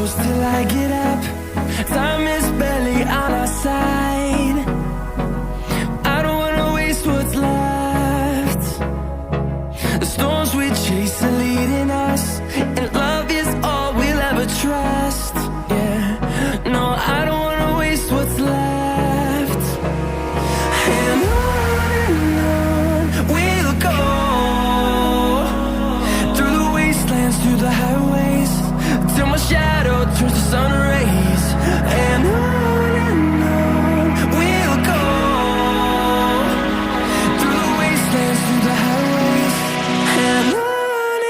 close till I get up. Time is barely on our side. I don't wanna waste what's left. The storms we chase are leading us, and love is all we'll ever trust. Yeah, no, I don't wanna waste what's left. And on we'll go, through the wastelands, through the highways, till my shadow turns to sun rays. And on we'll go, through the wastelands, through the highways, and on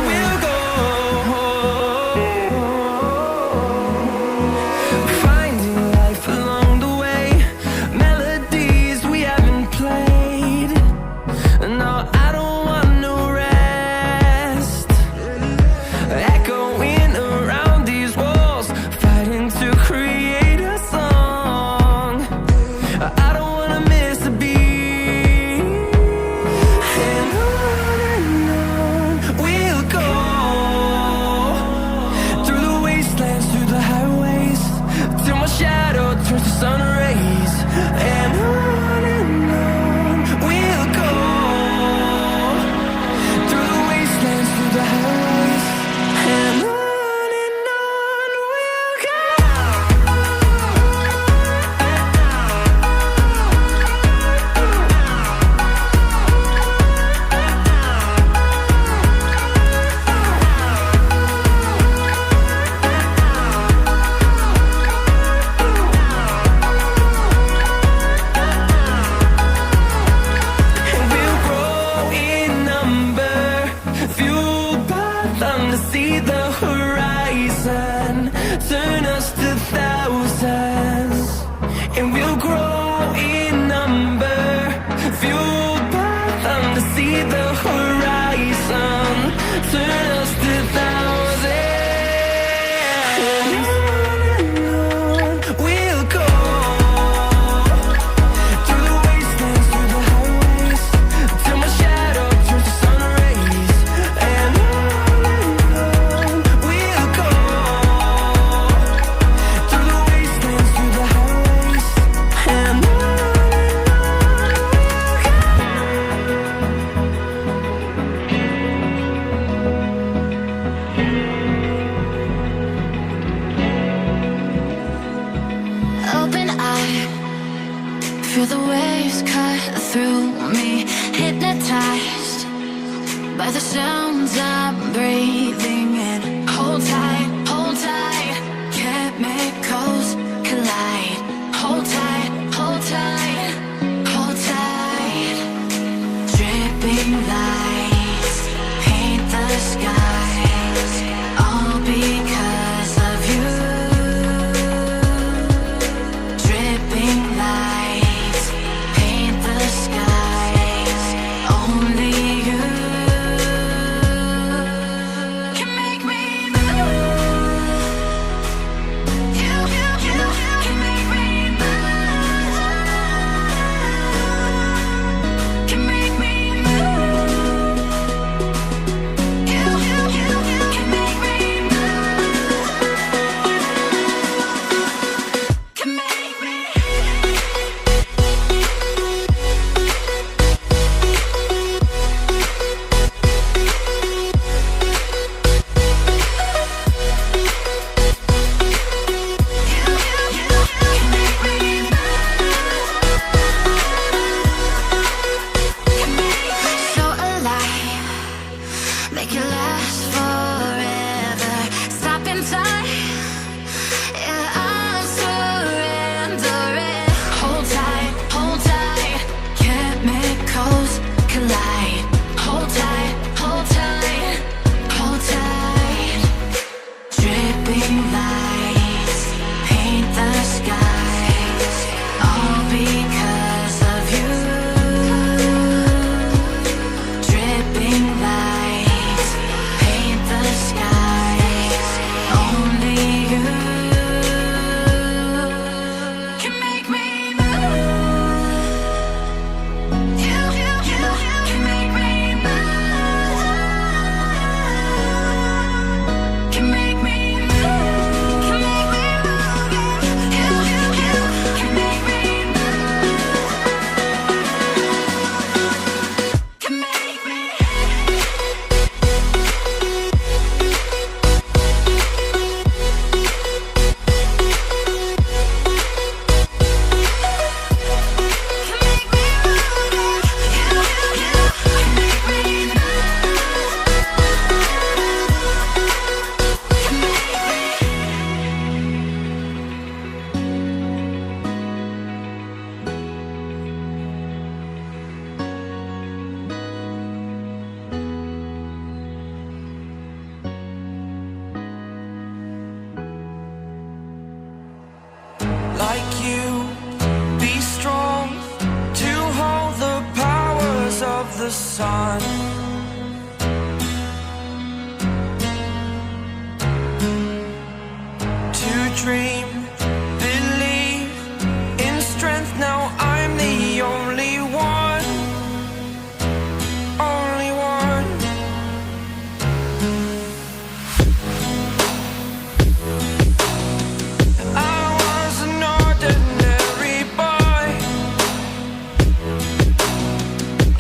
we'll go. Finding life along the way, melodies we haven't played. No, I don't want no rest. Echoing around these walls, fighting to create a song. I don't wanna miss a beat. And on we'll go, through the wastelands, through the highways, till my shadow turns to sun rays. And on we'll go, through the wastelands, through the highways, and on we'll go. And we'll grow in number, fueled by them to see the horizon, turn us to thousands. And we'll grow in number, fueled by them to see the horizon, turn us to thousands. And on we'll go, through the wastelands, through the highways, till my shadow turns to sun rays. And on we'll go, through the wastelands, through the highways, and on we'll go. Open eye, feel the waves cut through me, hypnotized by the sounds I'm breathing in. Hold tight, chemicals collide. Hold tight, hold tight, hold tight. Dripping lights paint the skies, all because of you. Dripping lights paint the skies, only you can make me move. the sun. To dream, believe in strength. Now I'm the only one, only one. I was an ordinary boy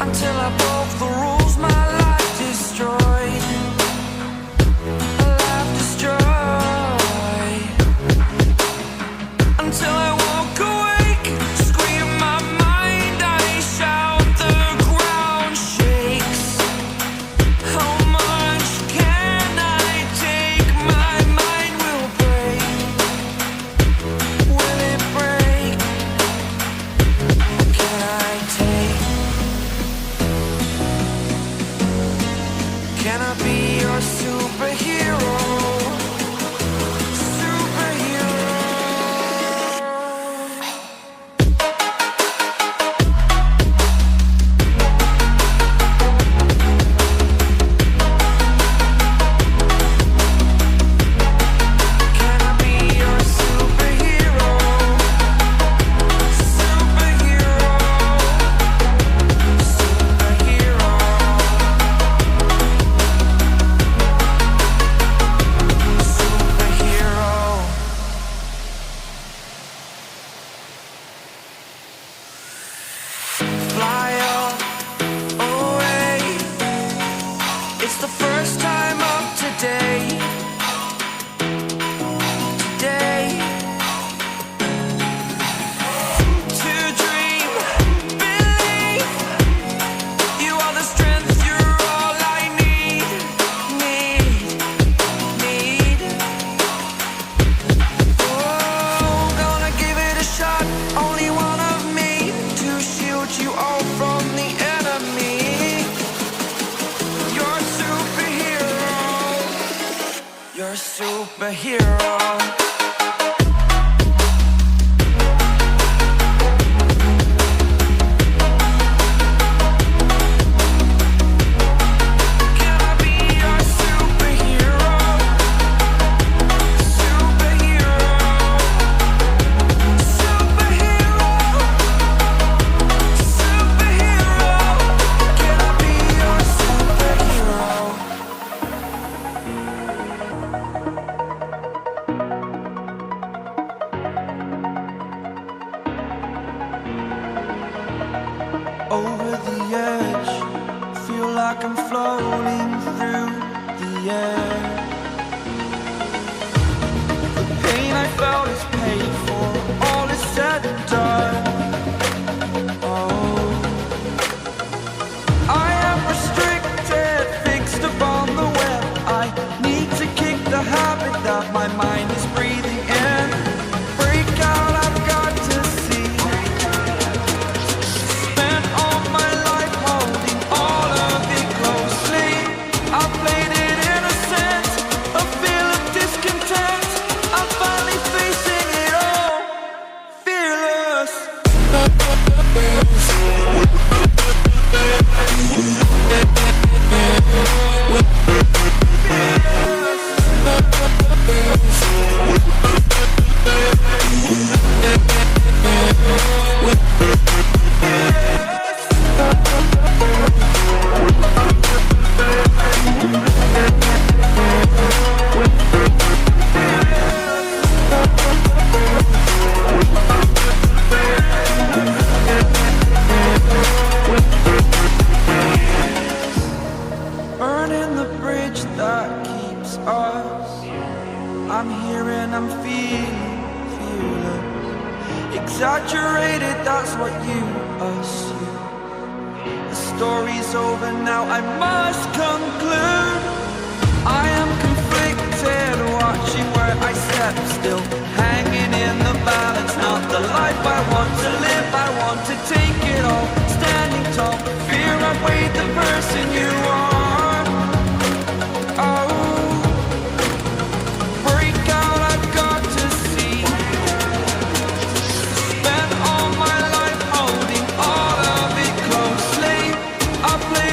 until I broke the rules. My life destroyed, a life destroyed. Until I woke awake, scream my mind, I shout, the ground shakes. How much can I take? My mind will break. Will it break? What can I take? Can I be your superhero? Fly away. It's the first time of today. Today. To dream, believe. You are the strength, you're all I need. Need. Oh, gonna give it a shot. Only one of me to shield you all from the enemy. You're a superhero. You're a superhero. Can I be your superhero? Superhero. Superhero. Superhero. Can I be your superhero? Over the edge, feel like I'm floating through the air. The pain I felt is paid for, all is said and done. Oh, I am restricted, fixed upon the web. I need to kick the habit that my mind is breathing in. Break out, I've got to see. Spent all my life holding all of it closely. I played it innocent, a feel of discontent. I'm finally facing it all, fearless. Burning the bridge that keeps us. I'm here and I'm feeling fearless. Exaggerated, that's what you assume. The story's over now, I must conclude. I am conflicted, watching where I step still. Hanging in the balance, not the life I want to live. I want to take it all, standing tall. Fear I've weighed the person you are. Oh, break out, I've got to see. Spent all my life holding all of it closely. I play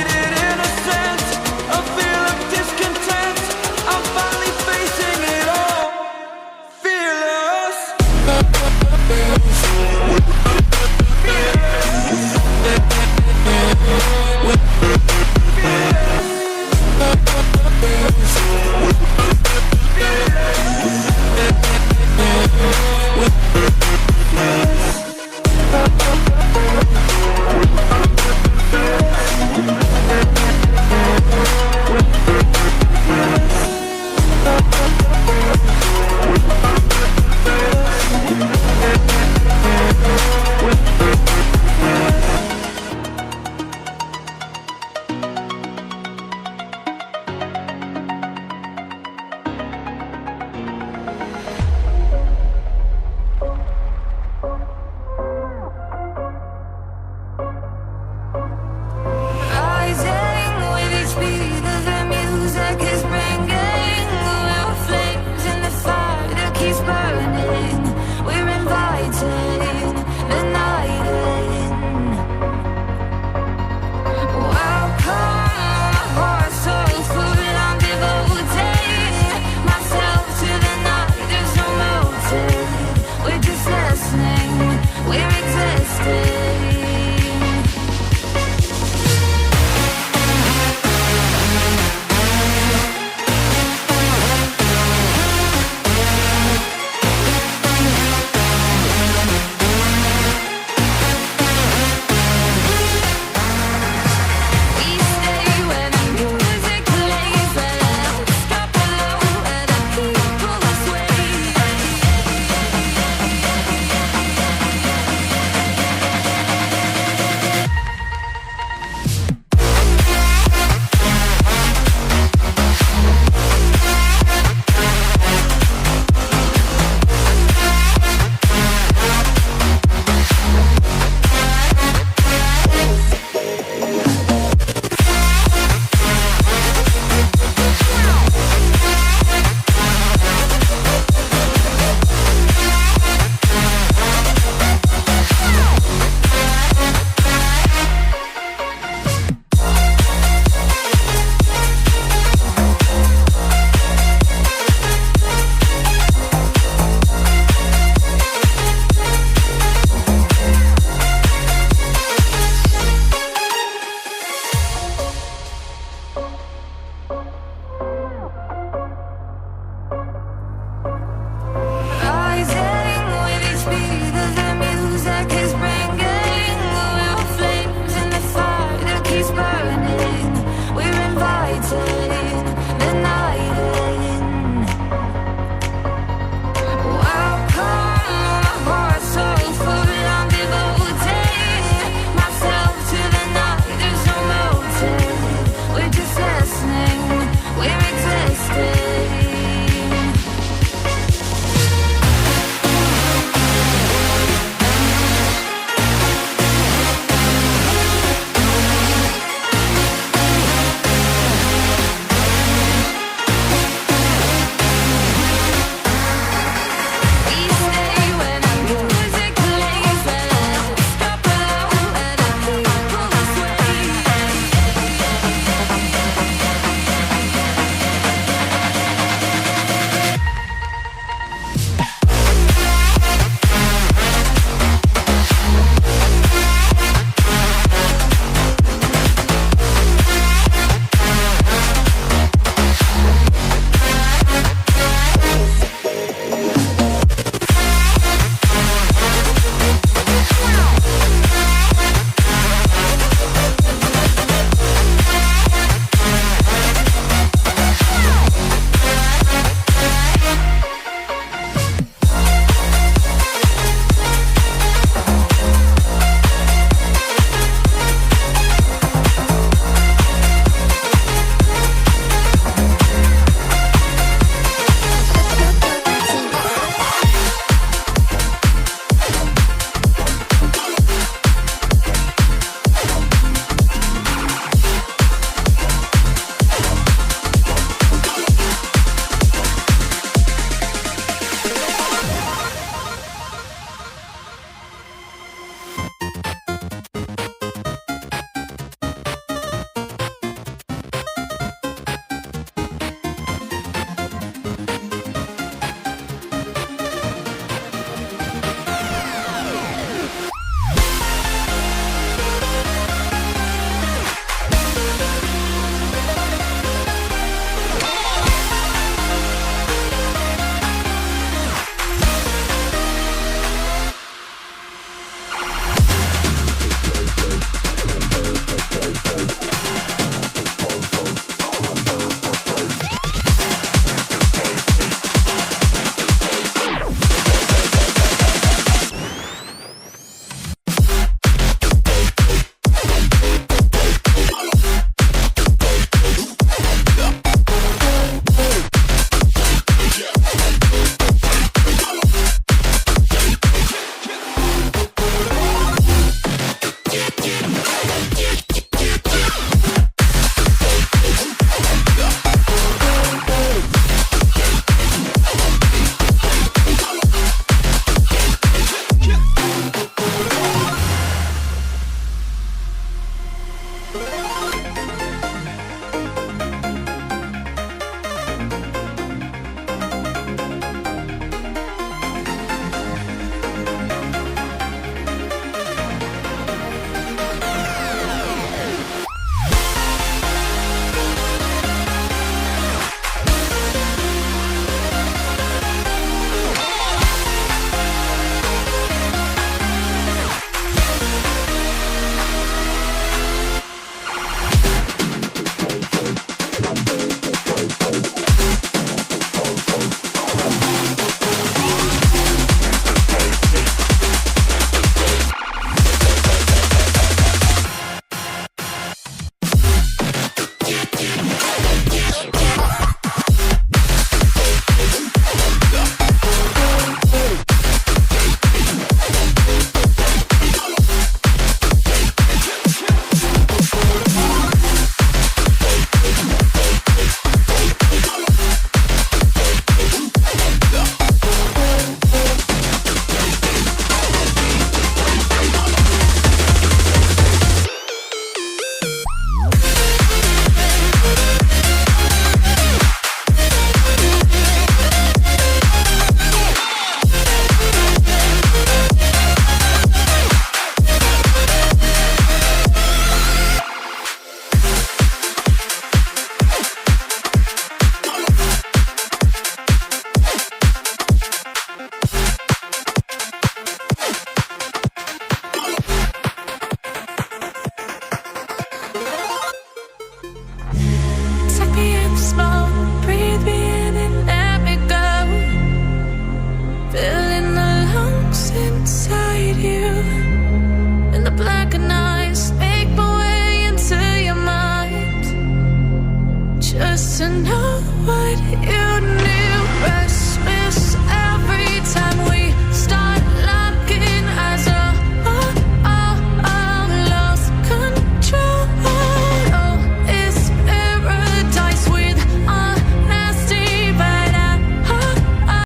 to know what you